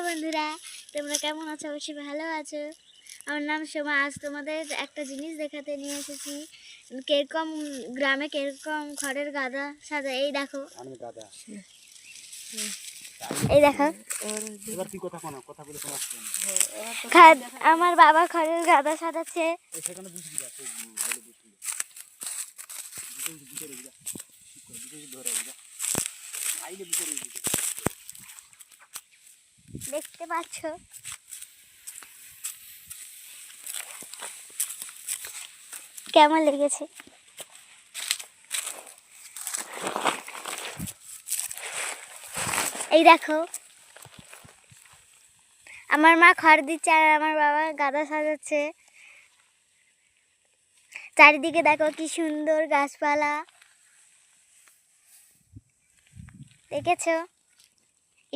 বন্ধুরা, তোমরা কেমন আছো? অবশ্যই ভালো আছো। আমার নাম সোমা। আজ তোমাদের একটা জিনিস দেখাতে নিয়ে এসেছি। কিরকম গ্রামে কিরকম খড়ের গাদা সাজা। এই দেখো, এই দেখো। আমার বাবা খড়ের গাদা সাজাচ্ছে। দেখতে পাচ্ছ, কেমন লেগেছে? এই দেখো, আমার মা খড় দিচ্ছে আর আমার বাবা গাদা সাজাচ্ছে। চারিদিকে দেখো কি সুন্দর গাছপালা, দেখেছো?